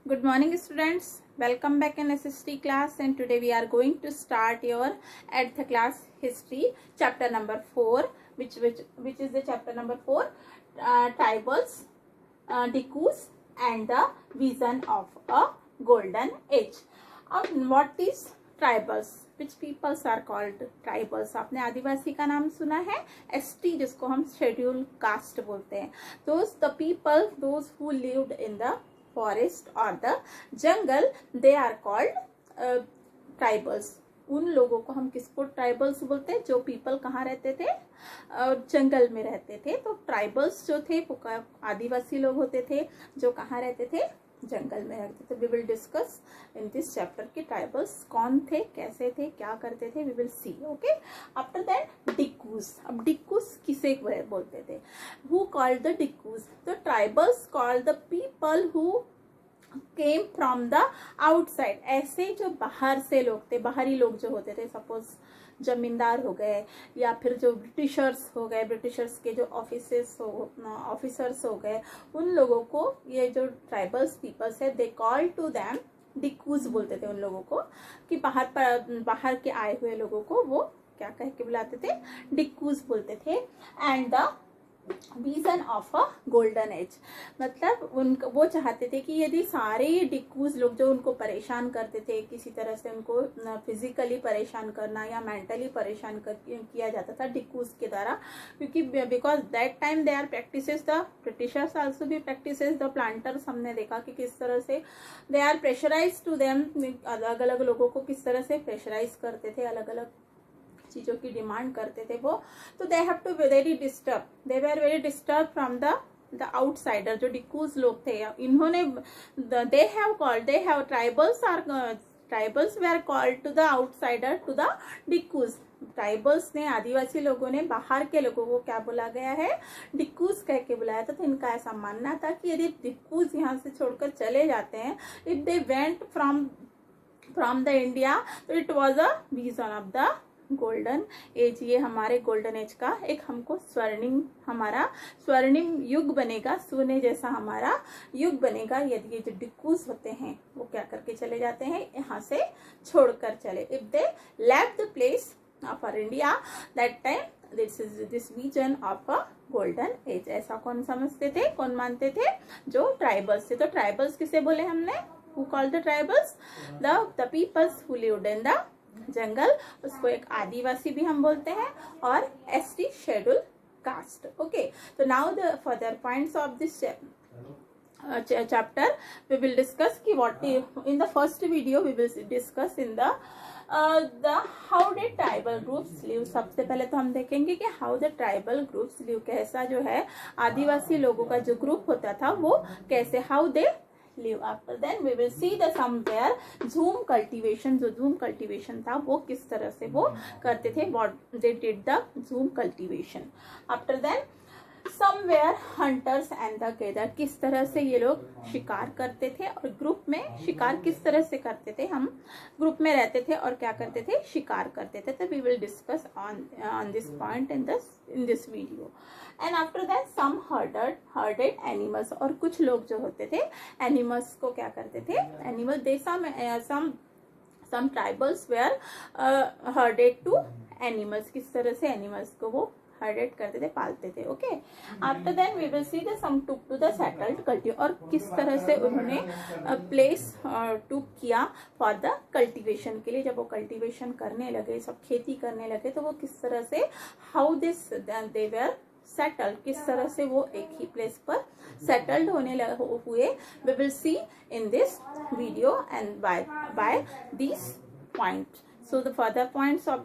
Good morning students, welcome back in SST class, and today we are going to start your 8th class history chapter number 4, which is the chapter number 4, tribals, Dikus and the vision of a golden age. What is tribals? Which peoples are called tribals? आपने आदिवासी का नाम सुना है, ST जिसको हम schedule caste बोलते हैं. The people, those who lived in the forest or the jungle, they are called tribals. उन लोगों को हम किसको ट्राइबल्स बोलते हैं? जो पीपल कहाँ रहते थे? जंगल में रहते थे. तो ट्राइबल्स जो थे वो आदिवासी लोग होते थे जो कहाँ रहते थे? जंगल में रहते थे. We will discuss in this chapter कि ट्राइबल्स कौन थे, कैसे थे, क्या करते थे. We will see. Okay. After that dikus. अब डिक्कूज किसे बोलते थे? Who called the dikus? The tribals called the people who came from the outside. ऐसे जो बाहर से लोग थे, बाहरी लोग जो होते थे, सपोज जमींदार हो गए या फिर जो ब्रिटिशर्स हो गए, ब्रिटिशर्स के जो ऑफिसर्स हो गए, उन लोगों को ये जो ट्राइबल्स पीपल्स है, दे कॉल टू देम डिक्कूज बोलते थे उन लोगों को, कि बाहर के आए हुए लोगों को वो क्या कह के बुलाते थे? डिक्कूज बोलते थे. And the vision of a golden as, मतलब उनको वो चाहते थे कि यदि सारे डिक्कूज लोग जो उनको परेशान करते थे, किसी तरह से उनको फिजिकली परेशान करना या मेंटली परेशान किया जाता था डिक्कूज के द्वारा, क्योंकि because that time they are practices the Britishers also भी प्रैक्टिसेस द प्लांटर्स. हमने देखा कि किस तरह से they are pressurise to them, अलग अलग लोगों को किस तरह से प्रेशराइज करते थे, अलग अलग चीजों की डिमांड करते थे वो. तो they have to very disturb, they were very disturb from the outsider. जो डिक्कूज लोग थे, इन्होंने they have tribals were called to the outsider to the dikus. Tribals ने, आदिवासी लोगों ने बाहर के लोगों को क्या बोला गया है? डिक्कूज कह के बुलाया था. तो इनका ऐसा मानना था कि यदि डिक्कूज यहाँ से छोड़कर चले जाते हैं, if they went from the India, तो it was a vision of the golden age. ये हमारे गोल्डन एज का एक हमको स्वर्णिम युग बनेगा, सोने जैसा हमारा युग बनेगा, यदि ये जो डिक्कूज होते हैं वो क्या करके चले जाते हैं? यहाँ से छोड़कर चले. If they left the place of our India, that time this vision of a golden age. ऐसा कौन समझते थे, कौन मानते थे? जो ट्राइबल्स थे. तो ट्राइबल्स किसे बोले हमने? Who called the tribals? The peoples who lived in the jungle. उसको एक आदिवासी भी हम बोलते हैं, और ST शेड्यूल कास्ट. ओके. तो now the further points of this chapter we will discuss कि what in the first video we will discuss in the how did tribal groups live. सबसे पहले तो हम देखेंगे कि how the tribal groups live, कैसा जो है आदिवासी लोगों का जो ग्रुप होता था वो कैसे, how they live. After then we will see the somewhere zoom cultivation. जो zoom cultivation था वो किस तरह से वो करते थे, what they did the zoom cultivation. After then somewhere hunters and the gatherer, किस तरह से ये लोग शिकार करते थे, और ग्रुप में शिकार किस तरह से करते थे. हम ग्रुप में रहते थे और क्या करते थे? शिकार करते थे. तो we will discuss on this point in this video. And after that some herded animals, और कुछ लोग जो होते थे एनिमल्स को क्या करते थे? Animal they some tribals were herded to animals. किस तरह से एनिमल्स को वो हर्डेड करते थे, पालते थे. Okay. After then we will see the some took to the settled cultivate, और किस तरह से उन्होंने प्लेस टुक किया फॉर द कल्टिवेशन के लिए. जब वो कल्टिवेशन करने लगे, सब खेती करने लगे, तो वो किस तरह से how this they were settled, किस तरह से वो एक ही प्लेस पर सेटल्ड होने हुए. We will see in this video and by this point. So the further points of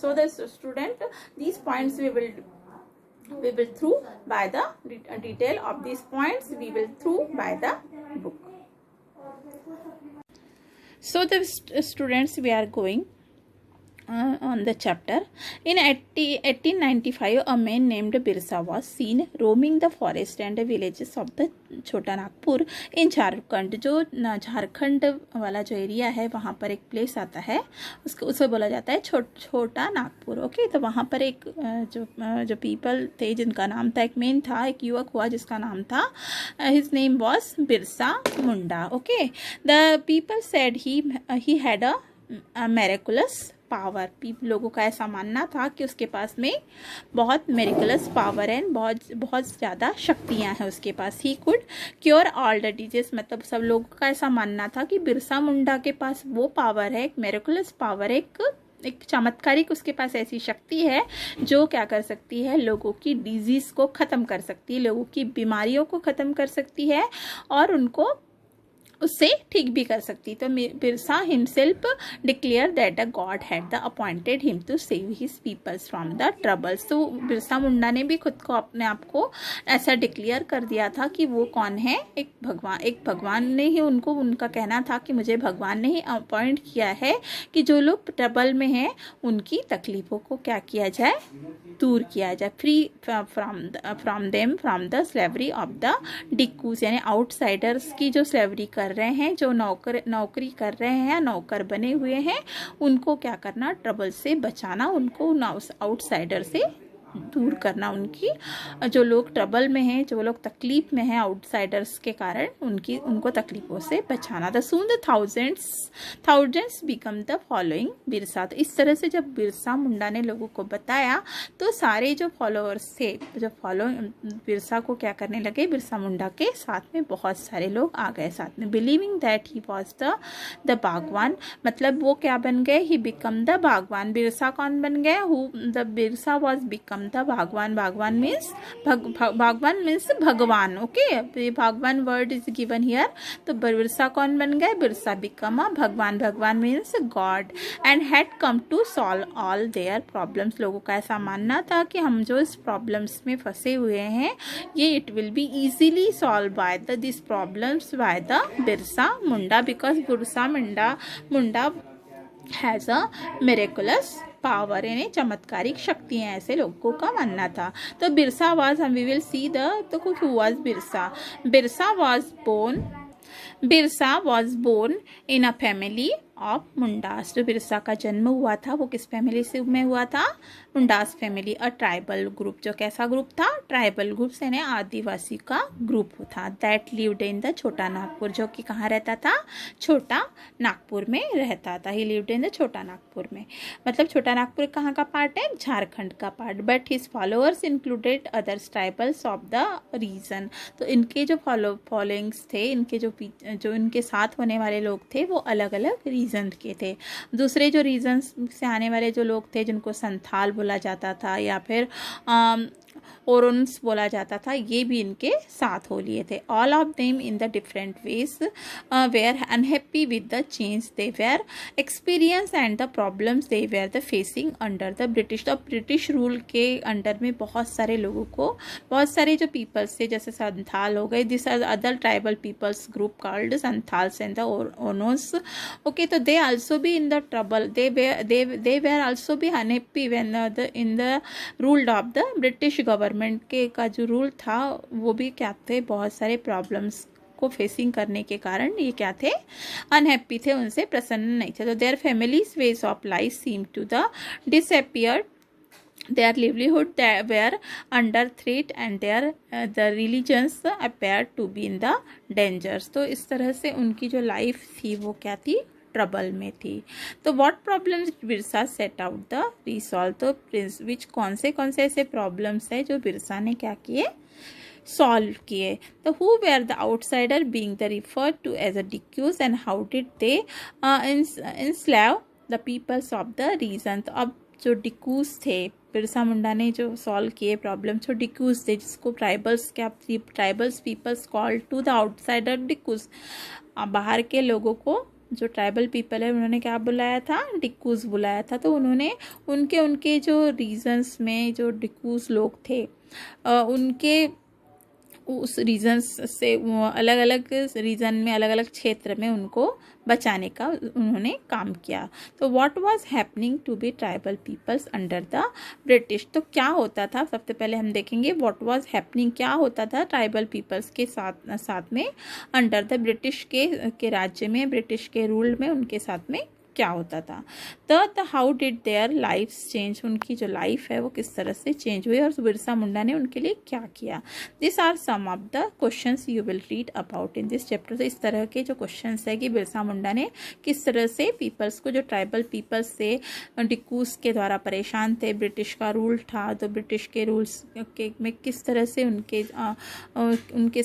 so the student, these points we will through by the detail of these points we will through by the book. So the students, we are going on the chapter. In 1895, a man named Birsa was seen roaming the forest and villages of the छोटा नागपुर इन झारखंड. जो झारखंड वाला जो area है वहाँ पर एक place आता है, उसको उसे बोला जाता है छोटा नागपुर. ओके, तो वहाँ पर एक जो पीपल थे जिनका नाम था, एक मेन था, एक युवक हुआ जिसका नाम था, his name was Birsa Munda. Okay, the people said he had a miraculous power. लोगों का ऐसा मानना था कि उसके पास में बहुत मेरिकुलस पावर है, बहुत ज़्यादा शक्तियां हैं उसके पास. He could cure all the disease. मतलब सब लोगों का ऐसा मानना था कि बिरसा मुंडा के पास वो पावर है, एक मेरिकुलस पावर, एक चमत्कारिक उसके पास ऐसी शक्ति है जो क्या कर सकती है, लोगों की डिजीज को ख़त्म कर सकती है, लोगों की बीमारियों को ख़त्म कर सकती है और उनको उससे ठीक भी कर सकती. तो Birsa himself declare that the god had the appointed him to save his peoples from the troubles. तो बिरसा मुंडा ने भी खुद को, अपने आप को ऐसा डिक्लेयर कर दिया था कि वो कौन है, एक भगवान ने ही उनका कहना था कि मुझे भगवान ने ही अपॉइंट किया है कि जो लोग ट्रबल में हैं उनकी तकलीफ़ों को क्या किया जाए, दूर किया जाए. Free from the slavery of the dikus, यानी आउटसाइडर्स की जो स्लेवरी कर रहे हैं, जो नौकरी कर रहे हैं, नौकर बने हुए हैं, उनको क्या करना, ट्रबल से बचाना, उनको आउटसाइडर से दूर करना. उनकी जो लोग ट्रबल में हैं, जो लोग तकलीफ में हैं आउटसाइडर्स के कारण, उनको तकलीफों से बचाना. The soon the thousands become the following Birsa. तो इस तरह से जब बिरसा मुंडा ने लोगों को बताया तो सारे जो फॉलोअर्स थे, जो बिरसा को क्या करने लगे, बिरसा मुंडा के साथ में बहुत सारे लोग आ गए साथ में. Believing that he was the बागवान. मतलब वो क्या बन गए, ही बिकम द बागवान. बिरसा कौन बन गए, the Birsa was become the भगवान. भगवान मीन्स भगवान. ओके, भगवान वर्ड इज गिवन हियर. तो बिरसा कौन बन गए, बिरसा बिकम अ भगवान. भगवान means god. And had come to solve all their problems. लोगों का ऐसा मानना था कि हम जो इस प्रॉब्लम्स में फंसे हुए हैं, ये it will be easily solve by this problems by the Birsa Munda, because Birsa Munda has a miraculous power, यानी चमत्कारिक शक्तियाँ, ऐसे लोगों का मानना था. तो Birsa was, we will see तो who was Birsa. Birsa was born in a family of Mundas. जो बिरसा का जन्म हुआ था वो किस फैमिली से में हुआ था, Mundas family. A tribal group. जो कैसा ग्रुप था, ट्राइबल ग्रुप, यानी आदिवासी का ग्रुप था. दैट लिव्ड इन द छोटा नागपुर. जो कि कहाँ रहता था, छोटा नागपुर में रहता था. ही लिव्ड इन द छोटा नागपुर में. मतलब छोटा नागपुर कहाँ का पार्ट है, झारखंड का part. But his followers included others tribals of the region. तो इनके जो फॉलोइंग्स थे, इनके जो इनके साथ होने वाले लोग थे, वो अलग अलग रीजन के थे. दूसरे जो रीजन से आने वाले जो लोग थे, जिनको संथाल बोला जाता था या फिर ओरोन्स बोला जाता था, ये भी इनके साथ हो लिए थे. All of them in the different ways were unhappy with the change they were experience and the problems they were the facing under the British. तो ब्रिटिश रूल के अंडर में बहुत सारे लोगों को, बहुत सारे जो पीपल्स थे, जैसे संथाल हो गए, this are other tribal peoples group called Santhals and the ओनोस. ओके, तो दे आल्सो भी in the trouble, they were also भी unhappy when in the ruled of the British government के का जो रूल था, वो भी क्या थे, बहुत सारे प्रॉब्लम्स को फेसिंग करने के कारण ये क्या थे, अनहैप्पी थे, उनसे प्रसन्न नहीं थे. तो their families ways of life seem to the disappear. Their livelihood were under threat and the religions appeared to be in the dangers. तो इस तरह से उनकी जो लाइफ थी वो क्या थी, ट्रबल में थी. तो what problems Birsa set out the resolve. तो विच कौन से ऐसे प्रॉब्लम्स है जो बिरसा ने क्या किए, सॉल्व किए. तो who were the outsider being the referred to as a dikus and how did they enslave the peoples of the region. तो अब जो डिक्यूज थे, बिरसा मुंडा ने जो सॉल्व किए प्रॉब्लम, जो डिक्यूज थे, जिसको tribals peoples called to the outsider dikus. बाहर के लोगों को, जो ट्राइबल पीपल है, उन्होंने क्या बुलाया था, डिक्यूज बुलाया था. तो उन्होंने उनके जो रीजन्स में जो डिक्यूज लोग थे, उस रीजन्स से अलग अलग रीजन में अलग अलग क्षेत्र में उनको बचाने का उन्होंने काम किया। तो what was happening to be tribal peoples under the British, तो क्या होता था, सबसे पहले हम देखेंगे व्हाट वाज हैपनिंग, क्या होता था ट्राइबल पीपल्स के साथ में अंडर द ब्रिटिश के राज्य में, ब्रिटिश के रूल में उनके साथ में क्या होता था। तो how did their life change, उनकी जो लाइफ है वो किस तरह से चेंज हुई और बिरसा मुंडा ने उनके लिए क्या किया। This are some of the questions you will read about in this chapter. तो इस तरह के जो क्वेश्चंस है कि बिरसा मुंडा ने किस तरह से पीपल्स को, जो ट्राइबल पीपल्स से डिक्कूस के द्वारा परेशान थे, ब्रिटिश का रूल था, तो ब्रिटिश के रूल्स में किस तरह से उनके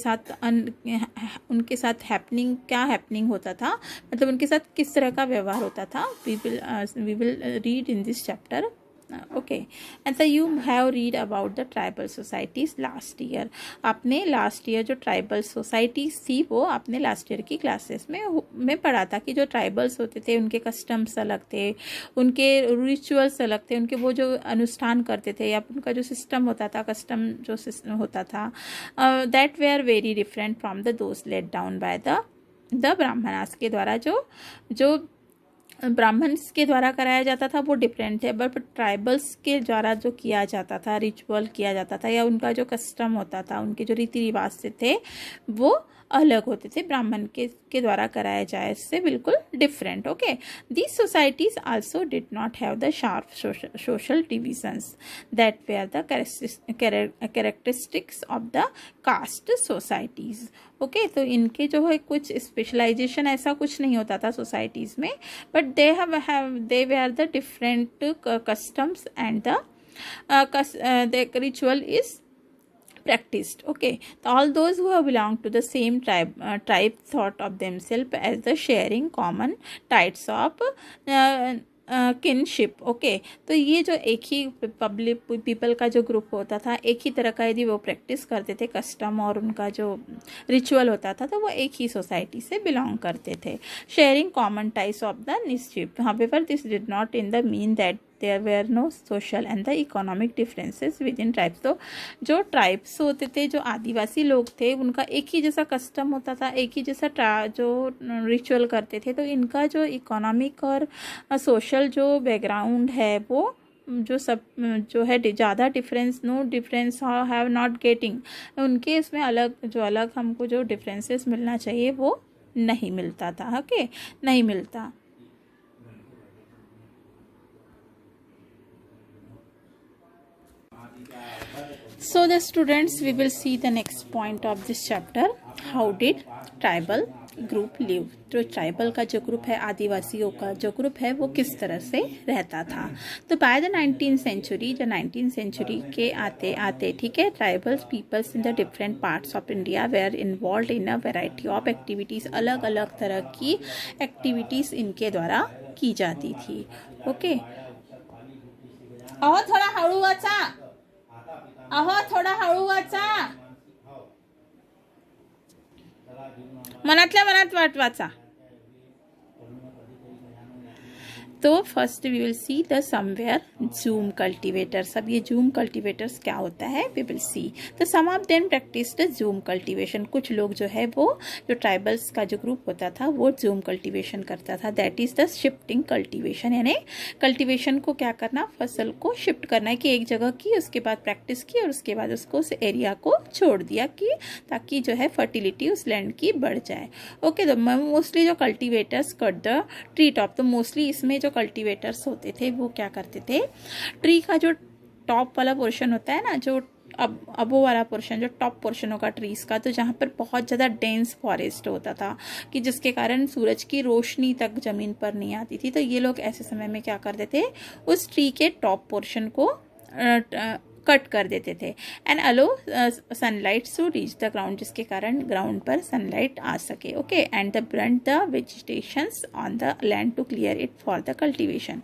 साथ हैपनिंग, क्या हैपनिंग होता था, मतलब उनके साथ किस तरह का व्यवहार होता था, we will read in this chapter. Okay, and so you have read about the tribal societies last year. आपने लास्ट ईयर जो ट्राइबल सोसाइटीज थी वो आपने लास्ट ईयर की क्लासेस में पढ़ा था कि जो ट्राइबल्स होते थे उनके कस्टम्स अलग थे, उनके रिचुअल्स अलग थे, उनके वो जो अनुष्ठान करते थे या उनका जो सिस्टम होता था, कस्टम जो सिस्टम होता था, that were very different from the those laid down by the Brahmanas के द्वारा जो ब्राह्मण्स के द्वारा कराया जाता था वो डिफरेंट थे, बट ट्राइबल्स के द्वारा जो किया जाता था, रिचुअल किया जाता था या उनका जो कस्टम होता था, उनके जो रीति रिवाज से थे वो अलग होते थे, ब्राह्मण के द्वारा कराया जाए इससे बिल्कुल different. Okay, these societies also did not have the sharp social divisions that were the characteristics of the caste societies. Okay, तो इनके जो है कुछ स्पेशलाइजेशन ऐसा कुछ नहीं होता था सोसाइटीज में, but they were the different customs and the ritual is practiced. Okay, all those who have belonged to the same tribe thought of themselves as the sharing common ties of kinship. Okay, तो ये जो एक ही public people का जो group होता था, एक ही तरह का यदि वो प्रैक्टिस करते थे कस्टम और उनका जो रिचुअल होता था, तो वो एक ही सोसाइटी से बिलोंग करते थे। Sharing common types of the निश्चिप, however this did not in the mean that there were no social and the economic differences within tribes. तो जो ट्राइब्स होते थे, जो आदिवासी लोग थे, उनका एक ही जैसा कस्टम होता था, एक ही जैसा जो रिचुअल करते थे, तो इनका जो इकोनॉमिक और सोशल जो बैकग्राउंड है वो जो है ज़्यादा no difference have not getting, उनके इसमें अलग हमको जो डिफरेंसेस मिलना चाहिए वो नहीं मिलता था। ओके, नहीं मिलता। So the students, we will see the next point of this chapter. How did tribal group live? जो ट्राइबल का जो ग्रुप है, आदिवासियों का जो ग्रुप है, वो किस तरह से रहता था। तो बाय द 19th सेंचुरी, जो 19th सेंचुरी के आते आते, ठीक है, tribals peoples in the different parts of India were involve in a variety of activities, अलग अलग तरह की एक्टिविटीज़ इनके द्वारा की जाती थी। ओके, और थोड़ा हळू वाचा, थोडा हळू वाचा, मनातल्या मनात वाचा। तो first we will see the somewhere jhum cultivators. अब ये जूम कल्टीवेटर्स क्या होता है वी विल सी। तो some of them practice the jhum cultivation, कुछ लोग जो है वो जो ट्राइबल्स का जो ग्रुप होता था वो जूम कल्टीवेशन करता था, that is the shifting cultivation. यानी कल्टीवेशन को क्या करना, फसल को शिफ्ट करना है कि एक जगह की, उसके बाद प्रैक्टिस की और उसके बाद उसको उस एरिया को छोड़ दिया कि ताकि जो है फर्टिलिटी उस लैंड की बढ़ जाए। ओके, तो मोस्टली जो cultivators cut the tree top, तो मोस्टली इसमें जो कल्टीवेटर्स होते थे वो क्या करते थे, ट्री का जो टॉप वाला पोर्शन होता है ना, जो अबो वाला पोर्शन, जो टॉप पोर्शन होगा ट्रीज का, तो जहाँ पर बहुत ज़्यादा डेंस फॉरेस्ट होता था कि जिसके कारण सूरज की रोशनी तक ज़मीन पर नहीं आती थी, तो ये लोग ऐसे समय में क्या करते थे, उस ट्री के टॉप पोर्शन को कट कर देते थे and allow sunlight to reach the ground, जिसके कारण ग्राउंड पर सनलाइट आ सके। Okay, and the burnt the vegetations on the land to clear it for the cultivation.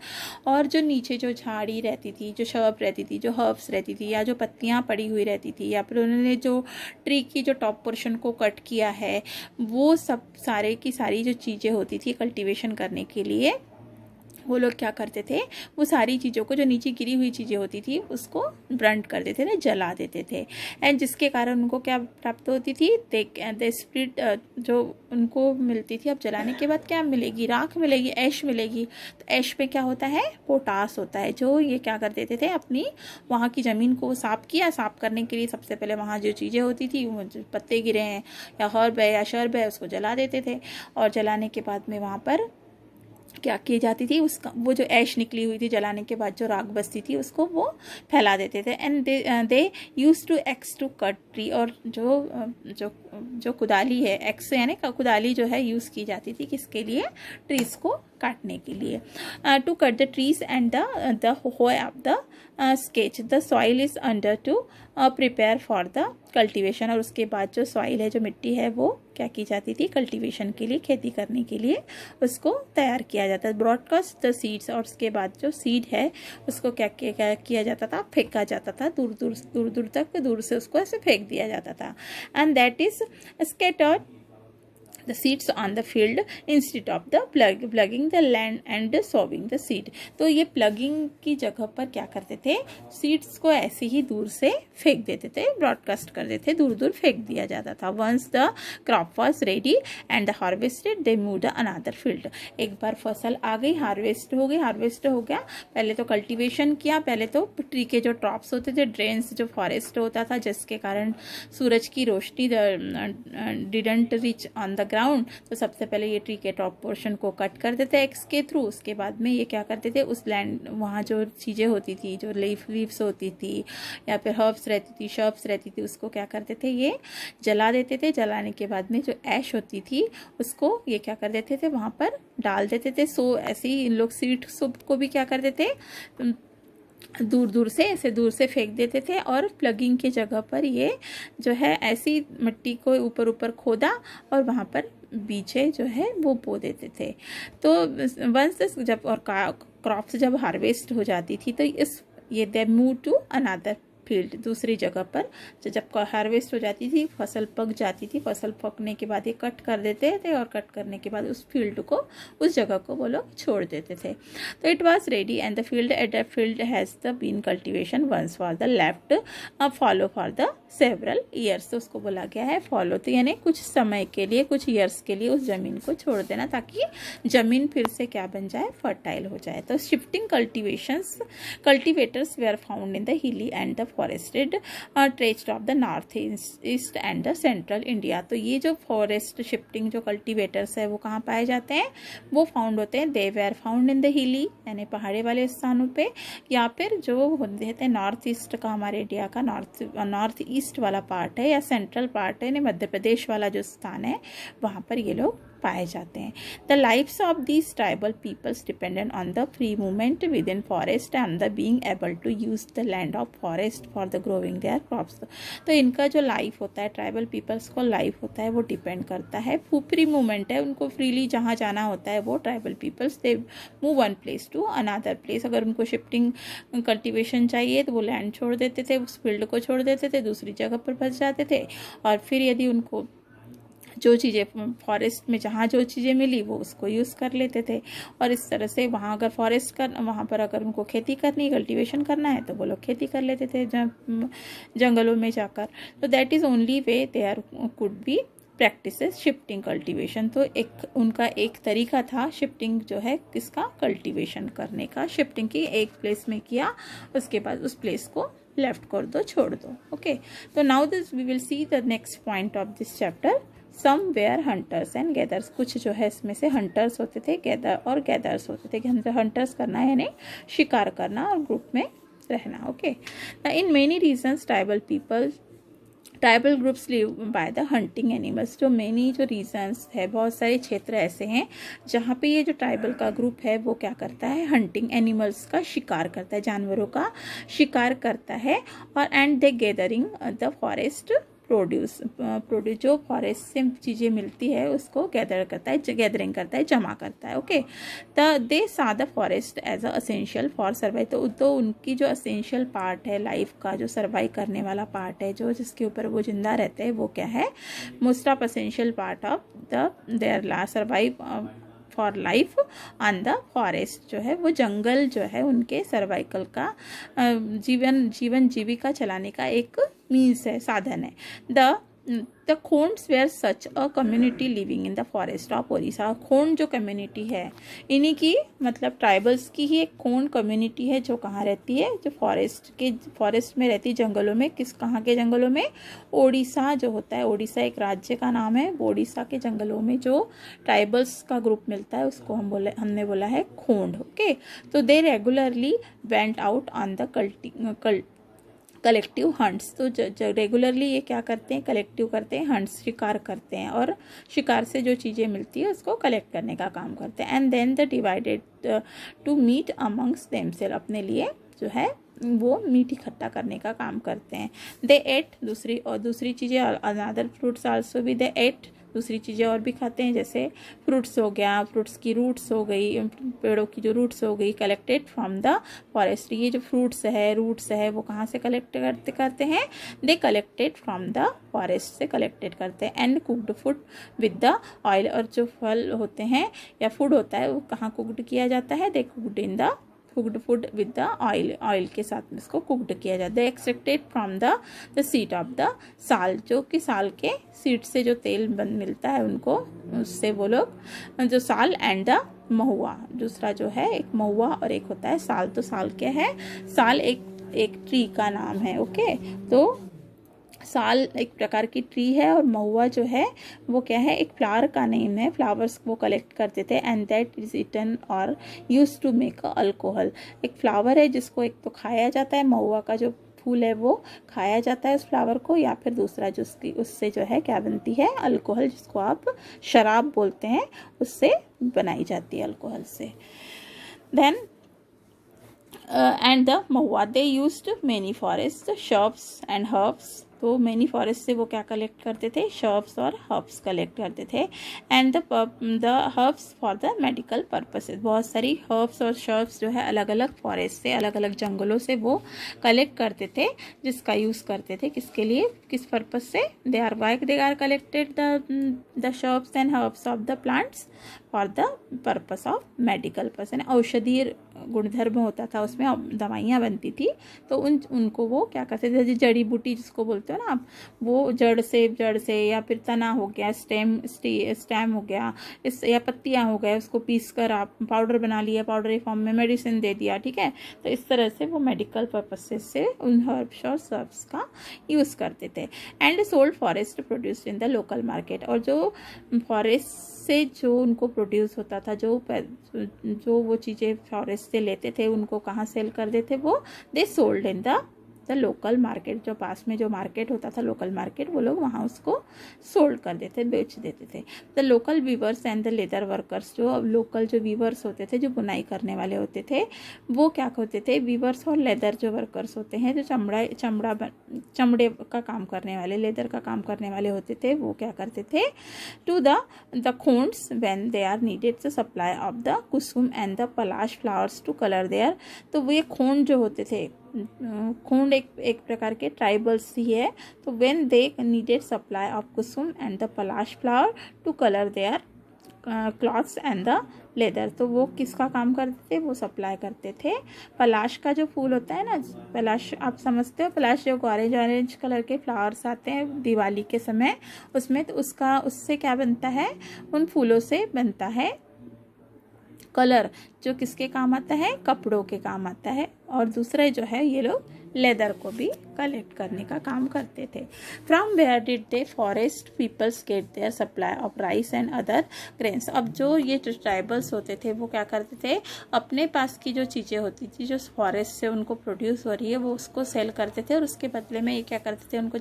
और जो नीचे जो झाड़ी रहती थी, जो शर्ब रहती थी, जो हर्ब्स रहती थी, या जो पत्तियाँ पड़ी हुई रहती थी, या फिर उन्होंने जो ट्री की जो टॉप पोर्शन को कट किया है, वो सब सारे की सारी जो चीज़ें होती थी कल्टीवेशन करने के लिए वो लोग क्या करते थे, वो सारी चीज़ों को, जो नीचे गिरी हुई चीज़ें होती थी, उसको ब्रंट कर देते थे, जला देते थे। एंड जिसके कारण उनको क्या प्राप्त होती थी, दे स्प्रिट, जो उनको मिलती थी, अब जलाने के बाद क्या मिलेगी, राख मिलेगी, ऐश मिलेगी। तो ऐश में क्या होता है, पोटास होता है, जो ये क्या कर देते थे, अपनी वहाँ की ज़मीन को साफ किया। साफ करने के लिए सबसे पहले वहाँ जो चीज़ें होती थी, वो जो पत्ते गिरे हैं या हर्ब है या शर्ब है, उसको जला देते थे। और जलाने के बाद में वहाँ पर क्या की जाती थी, उसका वो जो ऐश निकली हुई थी जलाने के बाद, जो राख बचती थी, उसको वो फैला देते थे। And they use to axe to cut tree, और जो कुदाली है, एक्स यानी कुदाली जो है यूज़ की जाती थी, किसके लिए, ट्रीज को काटने के लिए, to cut the trees and the hoe of the sketch the soil is under to prepare for the cultivation. और उसके बाद जो सॉइल है, जो मिट्टी है, वो क्या की जाती थी, कल्टीवेशन के लिए, खेती करने के लिए उसको तैयार किया जाता है। ब्रॉडकास्ट द सीड्स, और उसके बाद जो सीड है उसको क्या किया जाता था, फेंका जाता था दूर दूर तक, दूर से उसको ऐसे फेंक दिया जाता था। And that is scattered the seeds on the field instead of the plugging the land and sowing the seed। तो ये प्लगिंग की जगह पर क्या करते थे, सीड्स को ऐसे ही दूर से फेंक देते थे, ब्रॉडकास्ट कर देते थे, दूर दूर फेंक दिया जाता था। Once the crop was ready and harvested they moved another field. एक बार फसल आ गई, हार्वेस्ट हो गया, पहले तो कल्टीवेशन किया, पहले तो ट्री के जो टॉप्स होते थे, ड्रेन्स, जो फॉरेस्ट होता था, जिसके कारण सूरज की रोशनी didn't reach on the ground, तो सबसे पहले ये ट्री के टॉप पोर्शन को कट कर देते एक्स के थ्रू। उसके बाद में ये क्या करते थे, उस लैंड, वहाँ जो चीज़ें होती थी, जो लीव्स होती थी या फिर हर्ब्स रहती थी, शर्ब्स रहती थी, उसको क्या करते थे, ये जला देते थे। जलाने के बाद में जो ऐश होती थी, उसको ये क्या कर देते थे, वहाँ पर डाल देते थे। सो ऐसे ही इन लोग सीड को भी क्या करते थे, दूर से फेंक देते थे। और प्लगिंग की जगह पर ये जो है ऐसी मिट्टी को ऊपर खोदा और वहाँ पर बीजे जो है वो बो देते थे। तो वंस जब और क्रॉप्स जब हार्वेस्ट हो जाती थी, तो ये they move to another field, दूसरी जगह पर। जब हार्वेस्ट हो जाती थी, फसल पक जाती थी, फसल पकने के बाद ये कट कर देते थे, और कट करने के बाद उस फील्ड को, उस जगह को वो लोग छोड़ देते थे। तो it was ready and the field at the field has the been cultivation once for the left fallow for the several years. तो उसको बोला गया है फॉलो, तो यानी कुछ समय के लिए, कुछ ईयर्स के लिए उस जमीन को छोड़ देना, ताकि जमीन फिर से क्या बन जाए, फर्टाइल हो जाए। तो shifting cultivators were found in the hilly and the forested tracts of the north east and the central India. तो ये जो फॉरेस्ट शिफ्टिंग जो कल्टीवेटर्स है, वो कहाँ पाए जाते हैं, वो फाउंड होते हैं, they were found in the hilly, यानी पहाड़ी वाले स्थानों पे, या फिर जो होते हैं नॉर्थ ईस्ट का, हमारे इंडिया का नॉर्थ ईस्ट वाला पार्ट है, या सेंट्रल पार्ट है, यानी मध्य प्रदेश वाला जो स्थान है, वहाँ पर ये लोग पाए जाते हैं। The lifes of these tribal peoples dependent on the free movement within forest and the being able to use the land of forest for the growing their crops. तो इनका जो लाइफ होता है, ट्राइबल पीपल्स को life होता है, वो depend करता है, फ्री मूवमेंट है, उनको फ्रीली जहाँ जाना होता है, वो tribal peoples they move one place to another place. अगर उनको शिफ्टिंग कल्टिवेशन चाहिए, तो वो लैंड छोड़ देते थे, उस फील्ड को छोड़ देते थे, दूसरी जगह पर बस जाते थे। और फिर यदि उनको जो चीज़ें फॉरेस्ट में, जहाँ जो चीज़ें मिली, वो उसको यूज़ कर लेते थे। और इस तरह से वहाँ अगर वहाँ पर अगर उनको खेती करनी, कल्टीवेशन करना है, तो वो लोग खेती कर लेते थे जंगलों में जाकर। तो that is only way there could be practices shifting cultivation. तो उनका एक तरीका था शिफ्टिंग जो है, किसका, कल्टीवेशन करने का। शिफ्टिंग की एक प्लेस में किया, उसके बाद उस प्लेस को लेफ्ट कर दो, छोड़ दो। ओके, तो now this we will see the next point of this chapter. Some were hunters and gathers. कुछ जो है इसमें से हंटर्स होते थे, गैदर्स होते थे। हंटर्स करना है यानी शिकार करना और ग्रुप में रहना। Okay, in many regions tribal groups live by the hunting animals. जो मेनी जो रीजन्स है, बहुत सारे क्षेत्र ऐसे हैं जहाँ पे ये जो ट्राइबल का ग्रुप है, वो क्या करता है, हंटिंग एनिमल्स का शिकार करता है, जानवरों का शिकार करता है। और and they gathering the forest produce, जो फॉरेस्ट से चीज़ें मिलती है, उसको गैदरिंग करता है, जमा करता है। Okay, they saw the forest as a essential for survive. तो उनकी जो असेंशियल पार्ट है लाइफ का, जो सर्वाइव करने वाला पार्ट है, जो जिसके ऊपर वो जिंदा रहते हैं, वो क्या है, most of essential part of the their survive for life on the forest, जो है वो जंगल जो है उनके सर्वाइकल का जीवन जीविका चलाने का एक मीन्स है, साधन है। The Khonds were such a community living in the forest of Odisha. Khond जो कम्युनिटी है, इन्हीं की मतलब ट्राइबल्स की ही एक खोंड कम्युनिटी है जो कहाँ रहती है, जो फॉरेस्ट में रहती है, जंगलों में। कहाँ के जंगलों में? ओडिशा जो होता है, ओडिशा एक राज्य का नाम है, ओडिशा के जंगलों में जो ट्राइबल्स का ग्रुप मिलता है उसको हमने बोला है खोंड। ओके, तो they regularly went out on the collective hunts. तो रेगुलरली ये क्या करते हैं? कलेक्टिव करते हैं, हंट्स शिकार करते हैं, और शिकार से जो चीज़ें मिलती है उसको कलेक्ट करने का काम करते हैं। And then the divided to meat amongst themself, अपने लिए जो है वो मीट इकट्ठा करने का काम करते हैं। दे एट, दूसरी चीज़ें, अनदर फ्रूट्स आल्सो भी दे एट, दूसरी चीज़ें और भी खाते हैं, जैसे फ्रूट्स हो गया, फ्रूट्स की रूट्स हो गई, पेड़ों की जो रूट्स हो गई, कलेक्टेड फ्रॉम द फॉरेस्ट। ये जो फ्रूट्स है, रूट्स है, वो कहाँ से कलेक्ट करते हैं? They collected from the forest से कलेक्टेड करते हैं। And cooked food with the oil, और जो फल होते हैं या फूड होता है वो कहाँ कुकड किया जाता है? They cooked in the cooked food with the oil के साथ में इसको कुकड किया जाता है। Extracted from the seed of the sal, जो कि साल के सीड से जो तेल मिलता है उनको, उससे वो लोग जो साल एंड द महुआ, दूसरा जो है एक महुआ और एक होता है साल। तो साल क्या है? साल एक ट्री का नाम है। ओके, तो साल एक प्रकार की ट्री है, और महुआ जो है वो क्या है? एक फ्लावर का नेम है। फ्लावर्स वो कलेक्ट करते थे। एंड दैट इज ईटन और यूज टू मेक अल्कोहल। एक फ्लावर है जिसको एक तो खाया जाता है, महुआ का जो फूल है वो खाया जाता है उस फ्लावर को, या फिर दूसरा जो उससे जो है क्या बनती है? अल्कोहल, जिसको आप शराब बोलते हैं, उससे बनाई जाती है अल्कोहल से। Then and the mahua they used many forest shrubs and herbs. तो मेनी फॉरेस्ट से वो क्या कलेक्ट करते थे? शर्ब्स और हर्ब्स कलेक्ट करते थे। And the herbs for the medical purposes, बहुत सारी हर्ब्स और शर्ब्स जो है अलग अलग फॉरेस्ट से, अलग अलग जंगलों से वो कलेक्ट करते थे, जिसका यूज़ करते थे किसके लिए, किस पर्पज से? They are collected the shrubs and herbs of the plants for the purpose of medical purpose. औषधीय गुणधर्म होता था उसमें, दवाइयाँ बनती थी, तो उनको वो क्या करते थे? जैसे जड़ी बूटी जिसको बोलते हो ना आप, वो जड़ से या फिर तना हो गया, स्टेम हो गया, इस या पत्तियाँ हो गए, उसको पीस कर आप पाउडर बना लिया, पाउडर फॉर्म में मेडिसिन दे दिया। ठीक है, तो इस तरह से वो मेडिकल पर्पसेस से उन हर्ब्स और सर्ब्स का यूज़ करते थे। And sold forest produced in the local market, और जो फॉरेस्ट से जो उनको प्रोड्यूस होता था, जो वो चीज़ें फॉरेस्ट से लेते थे, उनको कहाँ सेल कर देते? वो they sold in the local market, जो पास में जो मार्केट होता था, लोकल मार्केट, वो लोग वहाँ उसको सोल्ड कर देते, बेच देते थे। The local weavers and the leather workers, जो लोकल जो वीवर्स होते थे, जो बुनाई करने वाले होते थे, वो क्या होते थे? वीवर्स और लेदर जो वर्कर्स होते हैं, जो चमड़े का काम करने वाले, लेदर का काम करने वाले होते थे, वो क्या करते थे? To the Khonds when they are needed the supply of the kusum and the palash flowers to colour their. तो वो ये खोंड जो होते थे, खोंड एक प्रकार के ट्राइबल्स ही है। तो when they needed supply of kusum and the palash flower to colour their clothes and the leather, तो वो किसका काम करते थे? वो सप्लाई करते थे पलाश का जो फूल होता है ना, पलाश आप समझते हो, पलाश जो ऑरेंज कलर के फ्लावर्स आते हैं दिवाली के समय, उसमें तो उससे क्या बनता है? उन फूलों से बनता है कलर, जो किसके काम आता है? कपड़ों के काम आता है। और दूसरा जो है, ये लोग लेदर को भी कलेक्ट करने का काम करते थे। From where did they forest peoples get their supply of rice and other grains. अब जो ये ट्राइबल्स होते थे वो क्या करते थे? अपने पास की जो चीज़ें होती थी, जो फॉरेस्ट से उनको प्रोड्यूस हो रही है, वो उसको सेल करते थे, और उसके बदले में ये क्या करते थे? उनको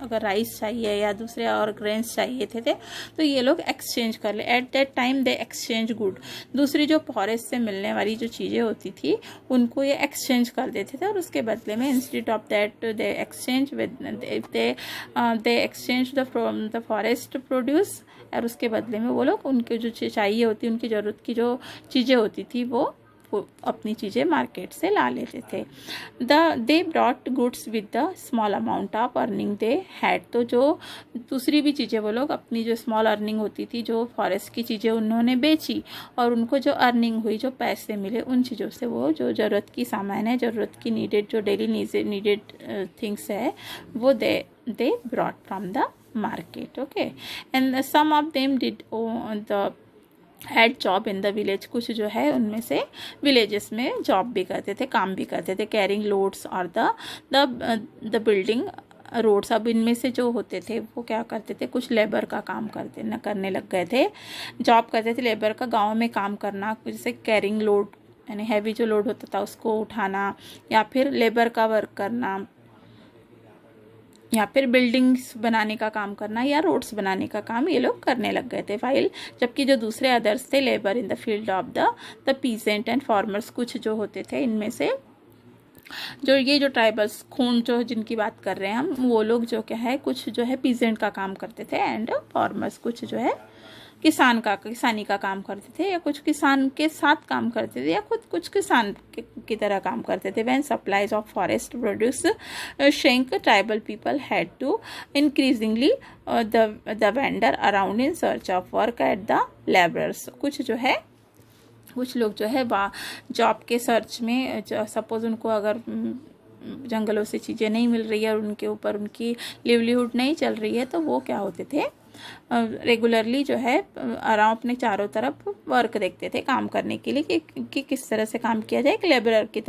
अगर राइस चाहिए या दूसरे और ग्रेन्स चाहिए थे तो ये लोग एक्सचेंज कर ले। At that time they exchange good, दूसरी जो फॉरेस्ट से मिलने वाली जो चीज़ें होती थी उनको ये एक्सचेंज कर देते थे, और उसके बदले में instead of that they exchange with they exchange the forest produce, और उसके बदले में वो लोग उनके जो चाहिए होती, उनकी ज़रूरत की जो चीज़ें होती थी वो अपनी चीज़ें मार्केट से ला लेते थे। They brought goods with the small amount of earning they had, तो जो दूसरी भी चीज़ें वो लोग अपनी जो स्मॉल अर्निंग होती थी, जो फॉरेस्ट की चीज़ें उन्होंने बेची और उनको जो अर्निंग हुई, जो पैसे मिले, उन चीज़ों से वो जो ज़रूरत की सामान है, ज़रूरत की नीडेड, जो डेली नीडेड थिंग्स है, वो they brought from the market. Okay, and some of them did the had job in the village, कुछ जो है उनमें से विलेजेस में जॉब भी करते थे, काम भी करते थे, कैरिंग लोड्स और द बिल्डिंग रोड्स। अब इनमें से जो होते थे वो क्या करते थे, कुछ लेबर का काम करने लग गए थे, जॉब करते थे लेबर का, गाँव में काम करना, जैसे कैरिंग लोड यानी हैवी जो लोड होता था उसको उठाना, या फिर लेबर का वर्क करना, या फिर बिल्डिंग्स बनाने का काम करना, या रोड्स बनाने का काम ये लोग करने लग गए थे। फाइल जबकि जो दूसरे अदर्स थे, labour in the field of the pheasant and farmers, कुछ जो होते थे इनमें से जो ये जो ट्राइबल्स खून जो जिनकी बात कर रहे हैं हम, वो लोग जो क्या है कुछ जो है पीसेंट का काम करते थे, एंड फार्मर्स कुछ जो है किसानी का काम करते थे, या कुछ किसान के साथ काम करते थे, या खुद कुछ किसान की तरह काम करते थे। When supplies of forest produce shrink, tribal people had to increasingly the wander around in search of work at the labourers. कुछ लोग जो है जॉब के सर्च में, सपोज उनको अगर जंगलों से चीज़ें नहीं मिल रही है और उनके ऊपर उनकी लिवलीहुड नहीं चल रही है, तो वो क्या होते थे, रेगुलरली जो है आराम अपने चारों तरफ वर्क देखते थे काम करने के लिए कि किस तरह से काम किया जाए, एक लेबर की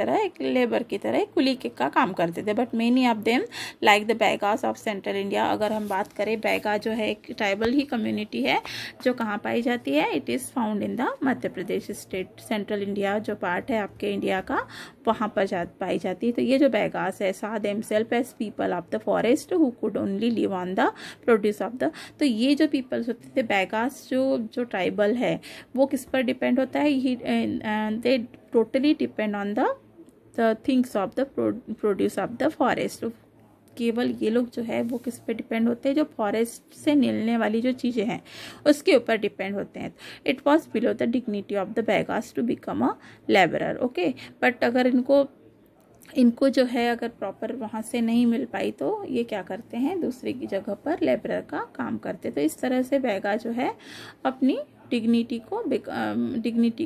तरह एक कुली का काम करते थे। But many of them like the Baigas of central India, अगर हम बात करें, बैगा जो है एक ट्राइबल ही कम्युनिटी है जो कहाँ पाई जाती है, it is found in the Madhya Pradesh state. Central India जो पार्ट है आपके इंडिया का, वहाँ पर पाई जाती है। तो ये जो बैगास है, saw themselves as people of the forest who could only live on the produce of the, तो ये जो पीपल्स होते थे बैगास, जो ट्राइबल है, वो किस पर डिपेंड होता है, दे totally depend on the things of the produce of the forest. केवल ये लोग जो है वो किस पे डिपेंड होते हैं, जो फॉरेस्ट से मिलने वाली जो चीज़ें हैं उसके ऊपर डिपेंड होते हैं। It was below the dignity of the Baigas to become a labourer. Okay, but अगर इनको जो है अगर प्रॉपर वहाँ से नहीं मिल पाई, तो ये क्या करते हैं, दूसरे की जगह पर लेबरर का काम करते। तो इस तरह से बैगा जो है अपनी डिग्निटी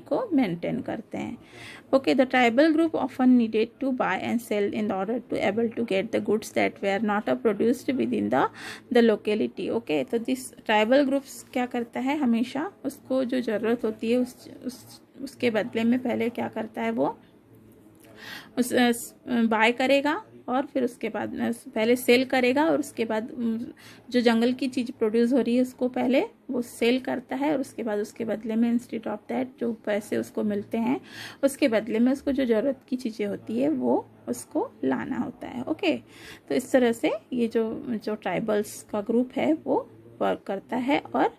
को मेंटेन करते हैं। Okay, the tribal group often needed to buy and sell in order to able to get the goods that were not produced within the locality. Okay, तो दिस ट्राइबल ग्रुप्स क्या करता है, हमेशा उसको जो ज़रूरत होती है उसके बदले में पहले क्या करता है, वो बाय करेगा और फिर उसके बाद पहले सेल करेगा, और उसके बाद जो जंगल की चीज़ प्रोड्यूस हो रही है उसको पहले वो सेल करता है, और उसके बाद उसके बदले में इंस्टेड ऑफ दैट जो पैसे उसको मिलते हैं उसके बदले में उसको जो ज़रूरत की चीज़ें होती है वो उसको लाना होता है। ओके, तो इस तरह से ये जो ट्राइबल्स का ग्रुप है वो वर्क करता है और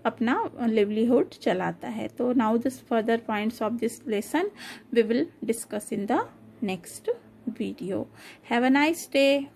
अपना लिवलीहुड चलाता है। तो now this further points of this lesson we will discuss in the next video. Have a nice day.